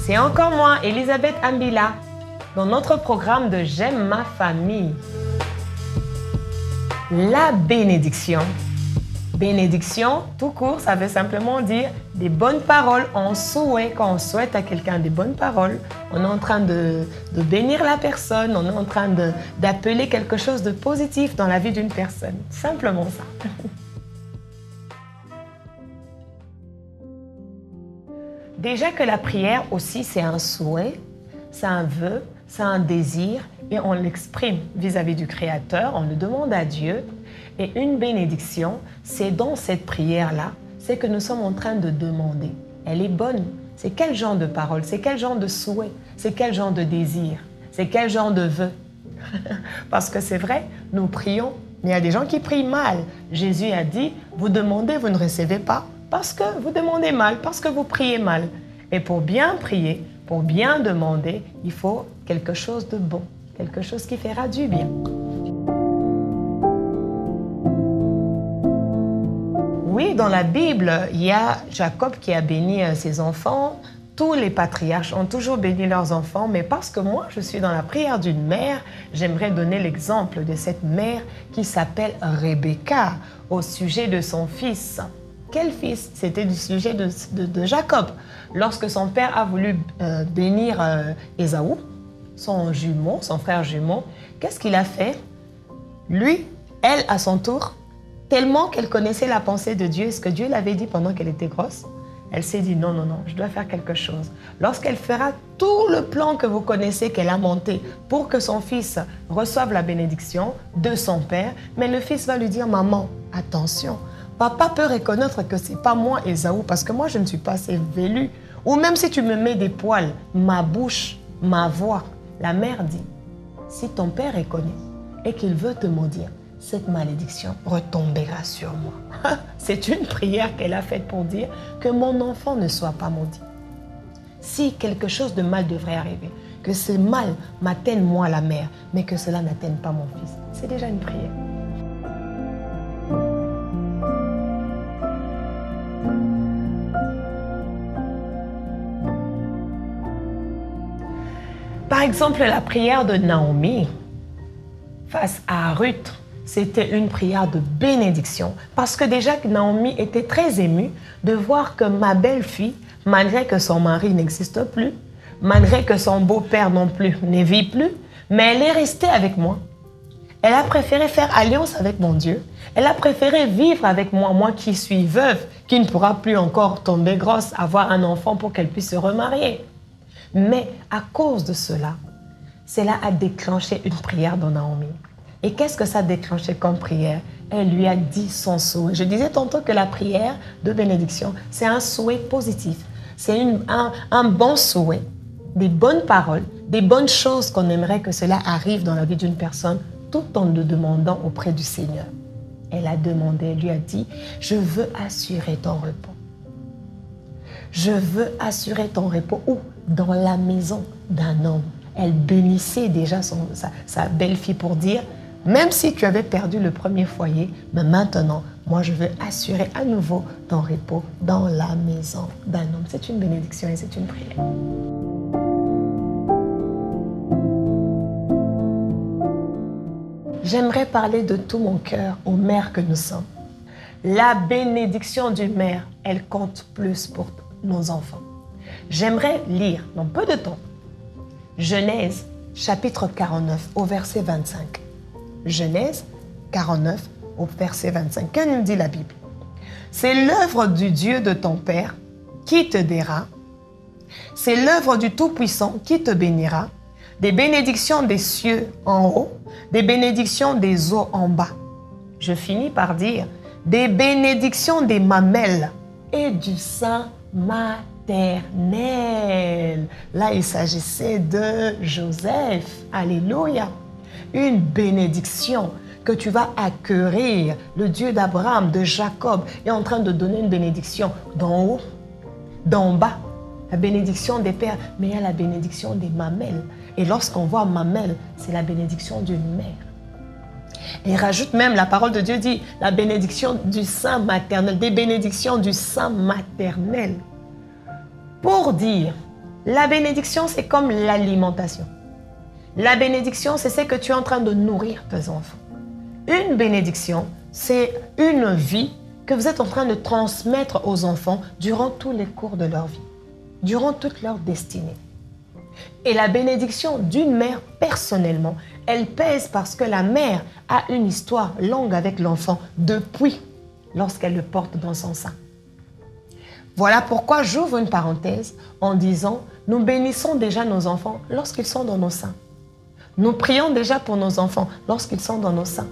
C'est encore moi, Elisabeth Ambila, dans notre programme de J'aime ma famille. La bénédiction. Bénédiction, tout court, ça veut simplement dire des bonnes paroles. On souhaite, quand on souhaite à quelqu'un des bonnes paroles, on est en train de bénir la personne, on est en train d'appeler quelque chose de positif dans la vie d'une personne. Simplement ça. Déjà que la prière aussi, c'est un souhait, c'est un vœu, c'est un désir et on l'exprime vis-à-vis du Créateur, on le demande à Dieu. Et une bénédiction, c'est dans cette prière-là, c'est que nous sommes en train de demander. Elle est bonne. C'est quel genre de parole? C'est quel genre de souhait? C'est quel genre de désir? C'est quel genre de vœu? Parce que c'est vrai, nous prions, mais il y a des gens qui prient mal. Jésus a dit, vous demandez, vous ne recevez pas, parce que vous demandez mal, parce que vous priez mal. Et pour bien prier, pour bien demander, il faut quelque chose de bon, quelque chose qui fera du bien. Oui, dans la Bible, il y a Jacob qui a béni ses enfants. Tous les patriarches ont toujours béni leurs enfants, mais parce que moi, je suis dans la prière d'une mère, j'aimerais donner l'exemple de cette mère qui s'appelle Rebecca au sujet de son fils. Quel fils? C'était du sujet de Jacob. Lorsque son père a voulu bénir Ésaü, son jumeau, son frère jumeau, qu'est-ce qu'il a fait? Lui, elle, à son tour, tellement qu'elle connaissait la pensée de Dieu, ce que Dieu l'avait dit pendant qu'elle était grosse, elle s'est dit non, non, non, je dois faire quelque chose. Lorsqu'elle fera tout le plan que vous connaissez qu'elle a monté pour que son fils reçoive la bénédiction de son père, mais le fils va lui dire, maman, attention, papa peut reconnaître que ce n'est pas moi Ésaü, parce que moi je ne suis pas assez velu. Ou même si tu me mets des poils, ma bouche, ma voix, la mère dit, si ton père reconnaît et qu'il veut te maudire, cette malédiction retombera sur moi. C'est une prière qu'elle a faite pour dire que mon enfant ne soit pas maudit. Si quelque chose de mal devrait arriver, que ce mal m'atteigne moi la mère, mais que cela n'atteigne pas mon fils, c'est déjà une prière. Par exemple, la prière de Naomi face à Ruth, c'était une prière de bénédiction parce que déjà Naomi était très émue de voir que ma belle-fille, malgré que son mari n'existe plus, malgré que son beau-père non plus ne vit plus, mais elle est restée avec moi. Elle a préféré faire alliance avec mon Dieu. Elle a préféré vivre avec moi, moi qui suis veuve, qui ne pourra plus encore tomber grosse, avoir un enfant pour qu'elle puisse se remarier. Mais à cause de cela, cela a déclenché une prière dans Naomi. Et qu'est-ce que ça a déclenché comme prière? Elle lui a dit son souhait. Je disais tantôt que la prière de bénédiction, c'est un souhait positif. C'est un bon souhait, des bonnes paroles, des bonnes choses qu'on aimerait que cela arrive dans la vie d'une personne, tout en le demandant auprès du Seigneur. Elle a demandé, elle lui a dit, je veux assurer ton repos. Je veux assurer ton repos où? Dans la maison d'un homme. Elle bénissait déjà sa belle-fille pour dire, même si tu avais perdu le premier foyer, mais maintenant, moi je veux assurer à nouveau ton repos dans la maison d'un homme. C'est une bénédiction et c'est une prière. J'aimerais parler de tout mon cœur aux mères que nous sommes. La bénédiction d'une mère, elle compte plus pour nos enfants. J'aimerais lire, dans peu de temps, Genèse, chapitre 49, au verset 25. Genèse 49, au verset 25. Que nous dit la Bible? C'est l'œuvre du Dieu de ton Père qui te dira. C'est l'œuvre du Tout-Puissant qui te bénira. Des bénédictions des cieux en haut, des bénédictions des eaux en bas. Je finis par dire, des bénédictions des mamelles et du sein maternel. Là, il s'agissait de Joseph. Alléluia. Une bénédiction que tu vas acquérir. Le Dieu d'Abraham, de Jacob est en train de donner une bénédiction d'en haut, d'en bas. La bénédiction des pères, mais il y a la bénédiction des mamelles. Et lorsqu'on voit mamelle, c'est la bénédiction d'une mère. Et il rajoute même, la parole de Dieu dit, la bénédiction du sein maternel, des bénédictions du sein maternel. Pour dire La bénédiction, c'est comme l'alimentation. La bénédiction, c'est ce que tu es en train de nourrir tes enfants. Une bénédiction, c'est une vie que vous êtes en train de transmettre aux enfants durant tous les cours de leur vie, durant toute leur destinée. Et la bénédiction d'une mère, personnellement, elle pèse parce que la mère a une histoire longue avec l'enfant depuis lorsqu'elle le porte dans son sein. Voilà pourquoi j'ouvre une parenthèse en disant, nous bénissons déjà nos enfants lorsqu'ils sont dans nos seins. Nous prions déjà pour nos enfants lorsqu'ils sont dans nos seins.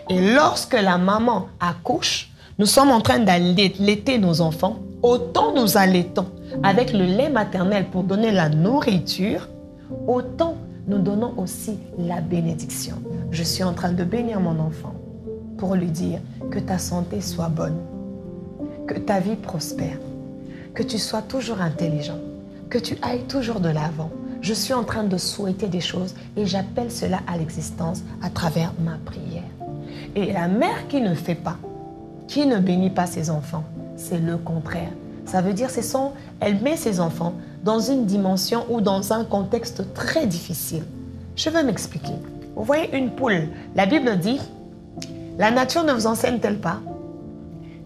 Et lorsque la maman accouche, nous sommes en train d'allaiter nos enfants. Autant nous allaitons avec le lait maternel pour donner la nourriture, autant nous donnons aussi la bénédiction. Je suis en train de bénir mon enfant pour lui dire que ta santé soit bonne, que ta vie prospère, que tu sois toujours intelligent, que tu ailles toujours de l'avant. Je suis en train de souhaiter des choses et j'appelle cela à l'existence à travers ma prière. Et la mère qui ne fait pas, qui ne bénit pas ses enfants, c'est le contraire. Ça veut dire elle met ses enfants dans une dimension ou dans un contexte très difficile. Je vais m'expliquer. Vous voyez une poule, la Bible dit, la nature ne vous enseigne-t-elle pas?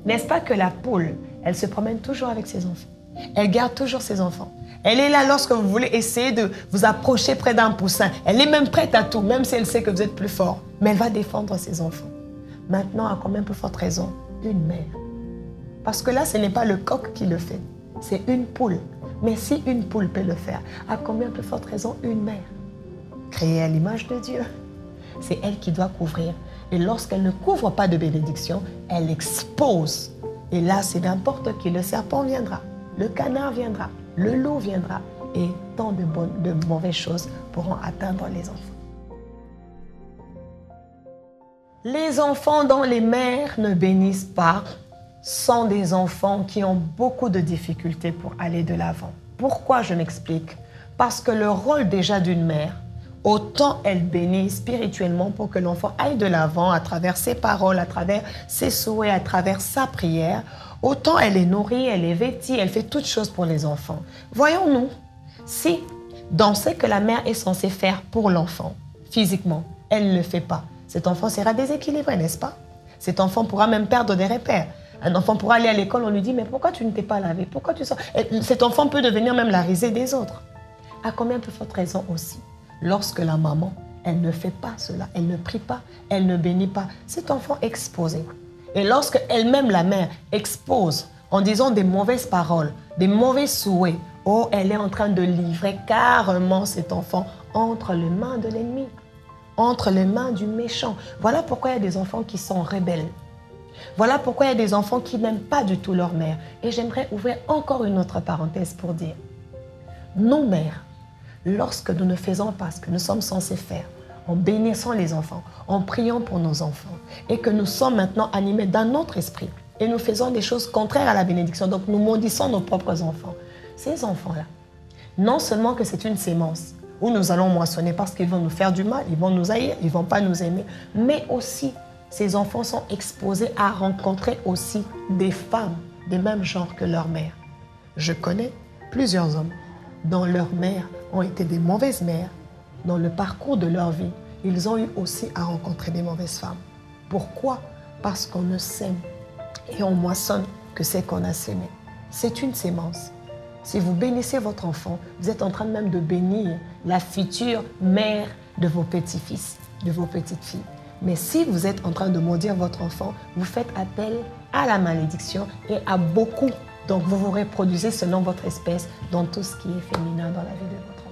N'est-ce pas que la poule, elle se promène toujours avec ses enfants? Elle garde toujours ses enfants. Elle est là lorsque vous voulez essayer de vous approcher près d'un poussin. Elle est même prête à tout, même si elle sait que vous êtes plus fort. Mais elle va défendre ses enfants. Maintenant, à combien plus forte raison, une mère? Parce que là, ce n'est pas le coq qui le fait, c'est une poule. Mais si une poule peut le faire, à combien plus forte raison, une mère? Créée à l'image de Dieu. C'est elle qui doit couvrir. Et lorsqu'elle ne couvre pas de bénédiction, elle expose. Et là, c'est n'importe qui. Le serpent viendra, le canard viendra, le loup viendra. Et tant de mauvaises choses pourront atteindre les enfants. Les enfants dont les mères ne bénissent pas sont des enfants qui ont beaucoup de difficultés pour aller de l'avant. Pourquoi? Je m'explique. Parce que le rôle déjà d'une mère, autant elle bénit spirituellement pour que l'enfant aille de l'avant à travers ses paroles, à travers ses souhaits, à travers sa prière, autant elle est nourrie, elle est vêtie, elle fait toutes choses pour les enfants. Voyons-nous, si dans ce que la mère est censée faire pour l'enfant, physiquement, elle ne le fait pas, cet enfant sera déséquilibré, n'est-ce pas? Cet enfant pourra même perdre des repères. Un enfant pourra aller à l'école, on lui dit, mais pourquoi tu ne t'es pas lavé? Pourquoi tu sors? Cet enfant peut devenir même la risée des autres. À combien plus forte raison aussi, lorsque la maman, elle ne fait pas cela, elle ne prie pas, elle ne bénit pas, cet enfant est exposé. Et lorsque elle-même, la mère, expose en disant des mauvaises paroles, des mauvais souhaits, oh, elle est en train de livrer carrément cet enfant entre les mains de l'ennemi, entre les mains du méchant. Voilà pourquoi il y a des enfants qui sont rebelles. Voilà pourquoi il y a des enfants qui n'aiment pas du tout leur mère. Et j'aimerais ouvrir encore une autre parenthèse pour dire, nos mères, lorsque nous ne faisons pas ce que nous sommes censés faire, en bénissant les enfants, en priant pour nos enfants, et que nous sommes maintenant animés d'un autre esprit, et nous faisons des choses contraires à la bénédiction, donc nous maudissons nos propres enfants. Ces enfants-là, non seulement que c'est une sémence, où nous allons moissonner parce qu'ils vont nous faire du mal, ils vont nous haïr, ils ne vont pas nous aimer, mais aussi, ces enfants sont exposés à rencontrer aussi des femmes des mêmes genres que leur mère. Je connais plusieurs hommes dont leurs mères ont été des mauvaises mères. Dans le parcours de leur vie, ils ont eu aussi à rencontrer des mauvaises femmes. Pourquoi? Parce qu'on ne sème et on moissonne que c'est qu'on a sémé. C'est une sémence. Si vous bénissez votre enfant, vous êtes en train même de bénir la future mère de vos petits-fils, de vos petites-filles. Mais si vous êtes en train de maudire votre enfant, vous faites appel à la malédiction et à beaucoup. Donc vous vous reproduisez selon votre espèce dans tout ce qui est féminin dans la vie de votre enfant.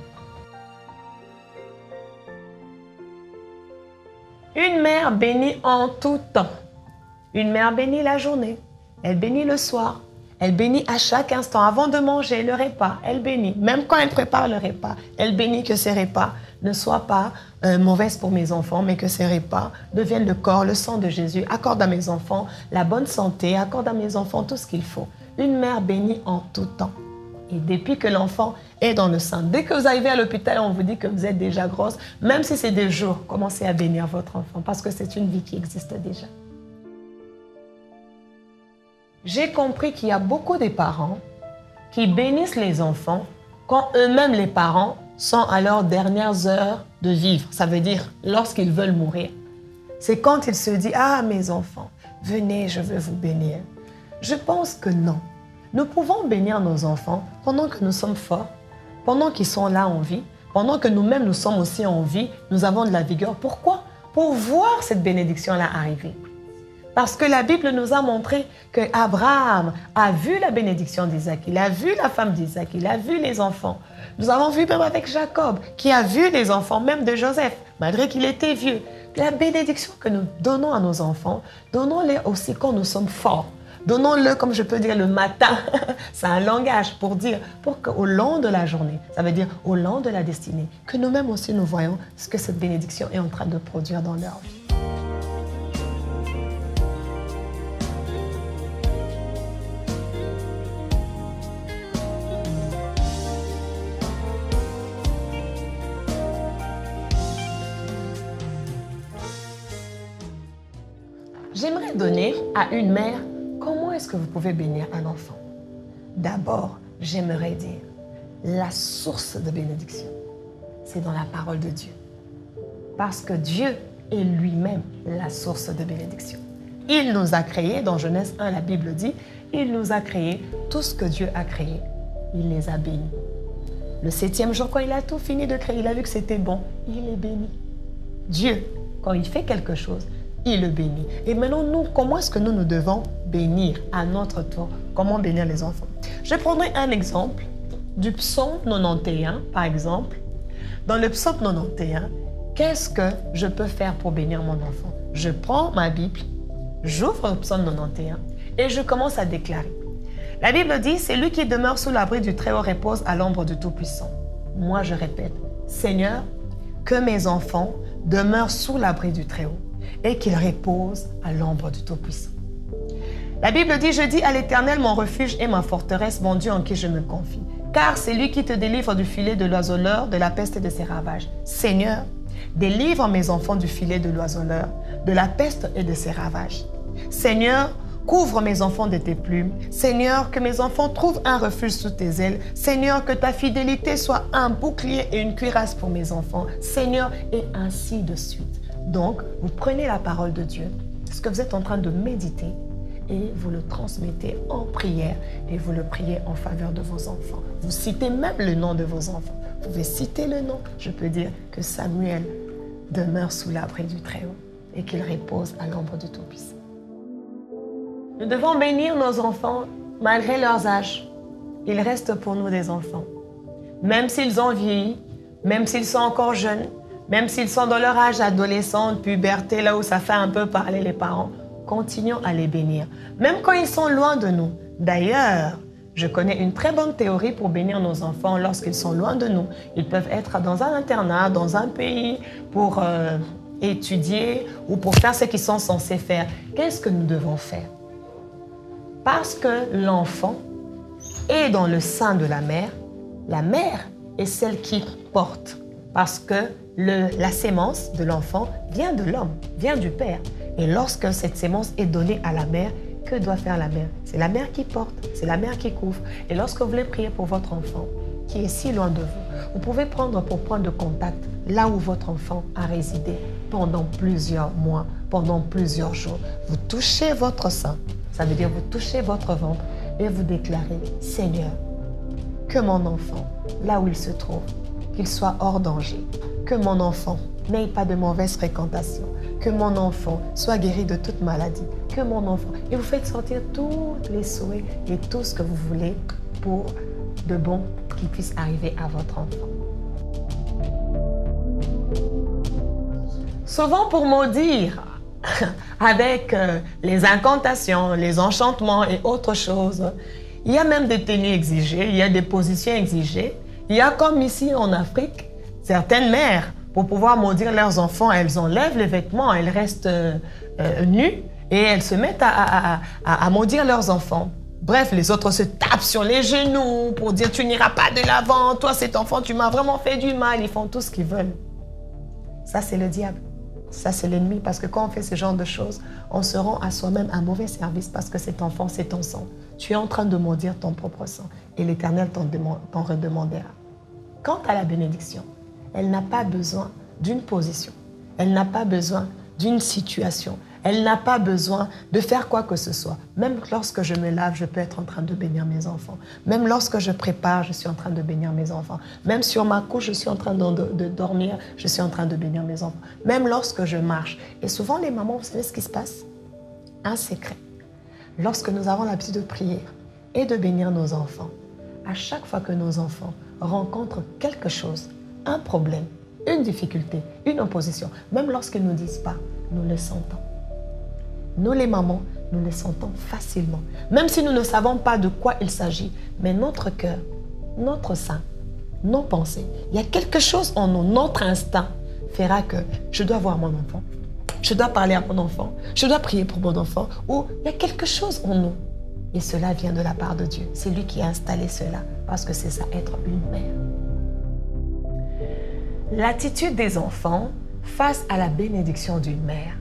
Une mère bénit en tout temps. Une mère bénit la journée, elle bénit le soir, elle bénit à chaque instant. Avant de manger le repas, elle bénit. Même quand elle prépare le repas, elle bénit que ces repas ne soient pas mauvaises pour mes enfants, mais que ces repas deviennent le corps, le sang de Jésus. Accorde à mes enfants la bonne santé, accorde à mes enfants tout ce qu'il faut. Une mère bénit en tout temps. Et depuis que l'enfant est dans le sein, dès que vous arrivez à l'hôpital, on vous dit que vous êtes déjà grosse, même si c'est des jours, commencez à bénir votre enfant parce que c'est une vie qui existe déjà. J'ai compris qu'il y a beaucoup de parents qui bénissent les enfants quand eux-mêmes, les parents, sont à leurs dernières heures de vivre. Ça veut dire lorsqu'ils veulent mourir. C'est quand ils se disent « Ah, mes enfants, venez, je veux vous bénir. » Je pense que non. Nous pouvons bénir nos enfants pendant que nous sommes forts, pendant qu'ils sont là en vie, pendant que nous-mêmes nous sommes aussi en vie, nous avons de la vigueur. Pourquoi? Pour voir cette bénédiction-là arriver. Parce que la Bible nous a montré qu'Abraham a vu la bénédiction d'Isaac, il a vu la femme d'Isaac, il a vu les enfants. Nous avons vu même avec Jacob, qui a vu les enfants même de Joseph, malgré qu'il était vieux. La bénédiction que nous donnons à nos enfants, donnons-les aussi quand nous sommes forts. Donnons-le, comme je peux dire, le matin. C'est un langage pour dire, pour qu'au long de la journée, ça veut dire au long de la destinée, que nous-mêmes aussi nous voyons ce que cette bénédiction est en train de produire dans leur vie. J'aimerais donner à une mère comment est-ce que vous pouvez bénir un enfant. D'abord, j'aimerais dire la source de bénédiction, c'est dans la parole de Dieu. Parce que Dieu est lui-même la source de bénédiction. Il nous a créés, dans Genèse 1, la Bible dit, il nous a créés, tout ce que Dieu a créé, il les a bénis. Le 7e jour, quand il a tout fini de créer, il a vu que c'était bon, il est béni. Dieu, quand il fait quelque chose, il le bénit. Et maintenant, nous, comment est-ce que nous devons bénir à notre tour? Comment bénir les enfants? Je prendrai un exemple du psaume 91, par exemple. Dans le psaume 91, qu'est-ce que je peux faire pour bénir mon enfant? Je prends ma Bible, j'ouvre le psaume 91 et je commence à déclarer. La Bible dit, c'est lui qui demeure sous l'abri du Très-Haut repose à l'ombre du Tout-Puissant. Moi, je répète, Seigneur, que mes enfants demeurent sous l'abri du Très-Haut et qu'ils reposent à l'ombre du Tout-Puissant. La Bible dit, je dis à l'Éternel, mon refuge et ma forteresse, mon Dieu en qui je me confie. Car c'est lui qui te délivre du filet de l'oiseleur, de la peste et de ses ravages. Seigneur, délivre mes enfants du filet de l'oiseleur, de la peste et de ses ravages. Seigneur, couvre mes enfants de tes plumes. Seigneur, que mes enfants trouvent un refuge sous tes ailes. Seigneur, que ta fidélité soit un bouclier et une cuirasse pour mes enfants. Seigneur, et ainsi de suite. Donc, vous prenez la parole de Dieu, ce que vous êtes en train de méditer, et vous le transmettez en prière et vous le priez en faveur de vos enfants. Vous citez même le nom de vos enfants. Vous pouvez citer le nom. Je peux dire que Samuel demeure sous l'abri du Très-Haut et qu'il repose à l'ombre du Tout-Puissant. Nous devons bénir nos enfants malgré leurs âges. Ils restent pour nous des enfants. Même s'ils ont vieilli, même s'ils sont encore jeunes, même s'ils sont dans leur âge adolescent, puberté, là où ça fait un peu parler les parents, continuons à les bénir, même quand ils sont loin de nous. D'ailleurs, je connais une très bonne théorie pour bénir nos enfants lorsqu'ils sont loin de nous. Ils peuvent être dans un internat, dans un pays, pour étudier ou pour faire ce qu'ils sont censés faire. Qu'est-ce que nous devons faire? Parce que l'enfant est dans le sein de la mère est celle qui porte. Parce que la sémence de l'enfant vient de l'homme, vient du père. Et lorsque cette sémence est donnée à la mère, que doit faire la mère? C'est la mère qui porte, c'est la mère qui couvre. Et lorsque vous voulez prier pour votre enfant, qui est si loin de vous, vous pouvez prendre contact là où votre enfant a résidé pendant plusieurs mois, pendant plusieurs jours. Vous touchez votre sein, ça veut dire vous touchez votre ventre et vous déclarez, Seigneur, que mon enfant, là où il se trouve, qu'il soit hors danger, que mon enfant n'ait pas de mauvaise fréquentation, que mon enfant soit guéri de toute maladie, que mon enfant... Et vous faites sortir tous les souhaits et tout ce que vous voulez pour de bon qui puisse arriver à votre enfant. Souvent pour maudire, avec les incantations, les enchantements et autres choses, il y a même des tenues exigées, il y a des positions exigées. Il y a comme ici en Afrique, certaines mères, pour pouvoir maudire leurs enfants, elles enlèvent les vêtements, elles restent nues et elles se mettent à maudire leurs enfants. Bref, les autres se tapent sur les genoux pour dire tu n'iras pas de l'avant, toi cet enfant, tu m'as vraiment fait du mal. Ils font tout ce qu'ils veulent. Ça, c'est le diable. Ça, c'est l'ennemi. Parce que quand on fait ce genre de choses, on se rend à soi-même un mauvais service parce que cet enfant, c'est ton sang. Tu es en train de maudire ton propre sang et l'Éternel t'en redemandera. Quant à la bénédiction, elle n'a pas besoin d'une position. Elle n'a pas besoin d'une situation. Elle n'a pas besoin de faire quoi que ce soit. Même lorsque je me lave, je peux être en train de bénir mes enfants. Même lorsque je prépare, je suis en train de bénir mes enfants. Même sur ma couche, je suis en train de dormir, je suis en train de bénir mes enfants. Même lorsque je marche. Et souvent, les mamans, vous savez ce qui se passe? Un secret. Lorsque nous avons l'habitude de prier et de bénir nos enfants, à chaque fois que nos enfants rencontrent quelque chose, un problème, une difficulté, une opposition, même lorsqu'ils ne nous disent pas, nous le sentons. Nous, les mamans, nous le sentons facilement. Même si nous ne savons pas de quoi il s'agit, mais notre cœur, notre sein, nos pensées, il y a quelque chose en nous, notre instinct fera que je dois voir mon enfant, je dois parler à mon enfant, je dois prier pour mon enfant, ou il y a quelque chose en nous. Et cela vient de la part de Dieu. C'est lui qui a installé cela, parce que c'est ça, être une mère. L'attitude des enfants face à la bénédiction d'une mère,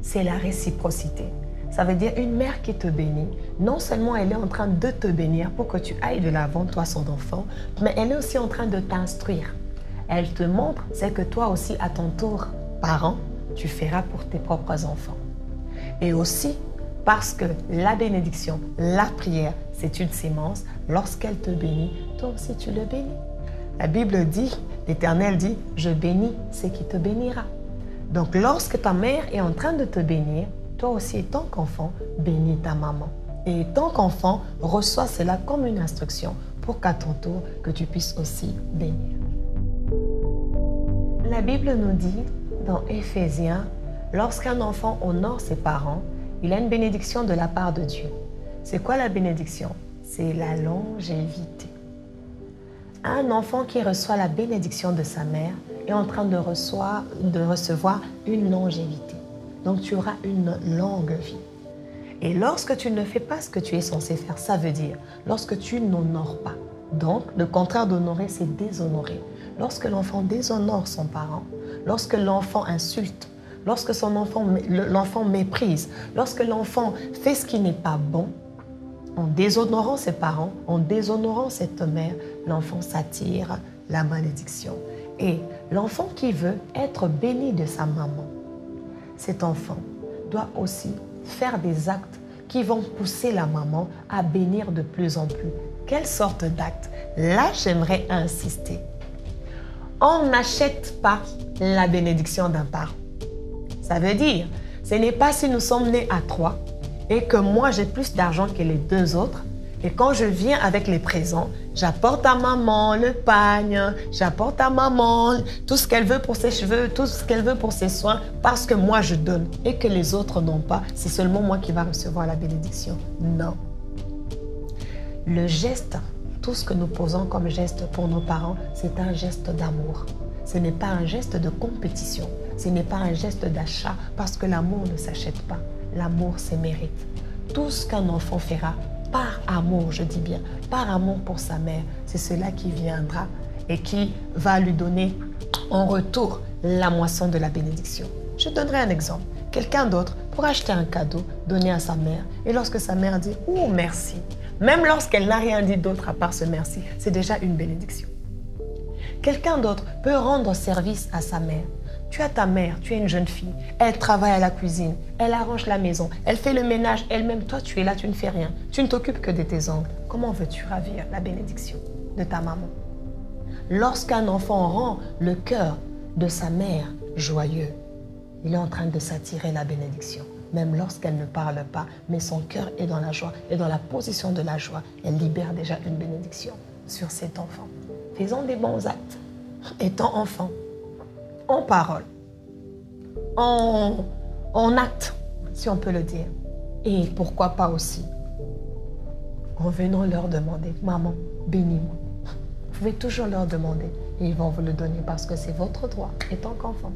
c'est la réciprocité. Ça veut dire une mère qui te bénit, non seulement elle est en train de te bénir pour que tu ailles de l'avant, toi son enfant, mais elle est aussi en train de t'instruire. Elle te montre ce que toi aussi, à ton tour, parent, tu feras pour tes propres enfants. Et aussi, parce que la bénédiction, la prière, c'est une sémence, lorsqu'elle te bénit, toi aussi tu le bénis. La Bible dit, l'Éternel dit, je bénis ce qui te bénira. Donc, lorsque ta mère est en train de te bénir, toi aussi, tant qu'enfant, bénis ta maman. Et tant qu'enfant, reçois cela comme une instruction pour qu'à ton tour, que tu puisses aussi bénir. La Bible nous dit, dans Éphésiens, lorsqu'un enfant honore ses parents, il a une bénédiction de la part de Dieu. C'est quoi la bénédiction? C'est la longévité. Un enfant qui reçoit la bénédiction de sa mère est en train de recevoir une longévité. Donc, tu auras une longue vie. Et lorsque tu ne fais pas ce que tu es censé faire, ça veut dire lorsque tu n'honores pas. Donc, le contraire d'honorer, c'est déshonorer. Lorsque l'enfant déshonore son parent, lorsque l'enfant insulte, lorsque l'enfant méprise, lorsque l'enfant fait ce qui n'est pas bon, en déshonorant ses parents, en déshonorant cette mère, l'enfant s'attire la malédiction. Et l'enfant qui veut être béni de sa maman, cet enfant doit aussi faire des actes qui vont pousser la maman à bénir de plus en plus. Quelle sorte d'actes? Là, j'aimerais insister. On n'achète pas la bénédiction d'un parent. Ça veut dire, ce n'est pas si nous sommes nés à 3 et que moi j'ai plus d'argent que les 2 autres. Et quand je viens avec les présents, j'apporte à maman le pagne, j'apporte à maman tout ce qu'elle veut pour ses cheveux, tout ce qu'elle veut pour ses soins, parce que moi je donne et que les autres n'ont pas. C'est seulement moi qui va recevoir la bénédiction. Non. Le geste, tout ce que nous posons comme geste pour nos parents, c'est un geste d'amour. Ce n'est pas un geste de compétition. Ce n'est pas un geste d'achat parce que l'amour ne s'achète pas. L'amour, c'est mérite. Tout ce qu'un enfant fera par amour, je dis bien, par amour pour sa mère, c'est cela qui viendra et qui va lui donner en retour la moisson de la bénédiction. Je donnerai un exemple. Quelqu'un d'autre pour acheter un cadeau, donner à sa mère. Et lorsque sa mère dit « Oh, merci », même lorsqu'elle n'a rien dit d'autre à part ce merci, c'est déjà une bénédiction. Quelqu'un d'autre peut rendre service à sa mère. Tu as ta mère, tu es une jeune fille, elle travaille à la cuisine, elle arrange la maison, elle fait le ménage elle-même. Toi, tu es là, tu ne fais rien. Tu ne t'occupes que de tes ongles. Comment veux-tu ravir la bénédiction de ta maman? Lorsqu'un enfant rend le cœur de sa mère joyeux, il est en train de s'attirer la bénédiction. Même lorsqu'elle ne parle pas, mais son cœur est dans la joie et dans la position de la joie, elle libère déjà une bénédiction sur cet enfant. Faisons des bons actes, étant enfants, en parole, en acte, si on peut le dire. Et pourquoi pas aussi, en venant leur demander, « Maman, bénis-moi ». Vous pouvez toujours leur demander et ils vont vous le donner parce que c'est votre droit, étant qu'enfant.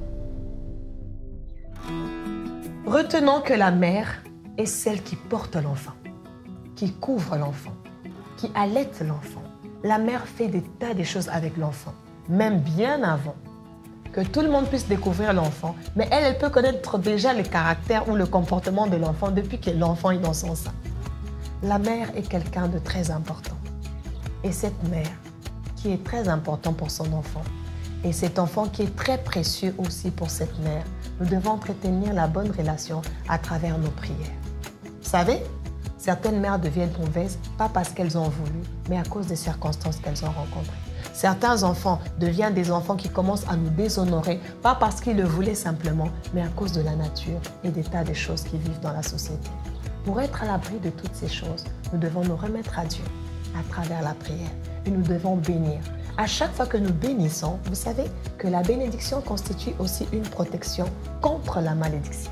Retenons que la mère est celle qui porte l'enfant, qui couvre l'enfant, qui allaite l'enfant. La mère fait des tas de choses avec l'enfant, même bien avant que tout le monde puisse découvrir l'enfant. Mais elle peut connaître déjà le caractère ou le comportement de l'enfant depuis que l'enfant est dans son sein. La mère est quelqu'un de très important. Et cette mère qui est très importante pour son enfant, et cet enfant qui est très précieux aussi pour cette mère, nous devons entretenir la bonne relation à travers nos prières. Vous savez, certaines mères deviennent mauvaises, pas parce qu'elles ont voulu, mais à cause des circonstances qu'elles ont rencontrées. Certains enfants deviennent des enfants qui commencent à nous déshonorer, pas parce qu'ils le voulaient simplement, mais à cause de la nature et des tas de choses qui vivent dans la société. Pour être à l'abri de toutes ces choses, nous devons nous remettre à Dieu à travers la prière et nous devons bénir. À chaque fois que nous bénissons, vous savez que la bénédiction constitue aussi une protection contre la malédiction.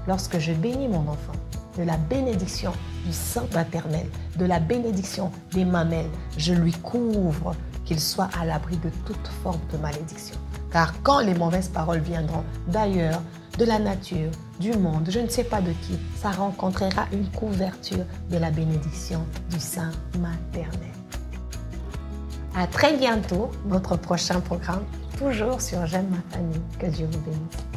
Lorsque je bénis mon enfant, de la bénédiction du sein maternel, de la bénédiction des mamelles, je lui couvre qu'il soit à l'abri de toute forme de malédiction. Car quand les mauvaises paroles viendront d'ailleurs, de la nature, du monde, je ne sais pas de qui, ça rencontrera une couverture de la bénédiction du sein maternel. À très bientôt, notre prochain programme, toujours sur J'aime ma famille. Que Dieu vous bénisse.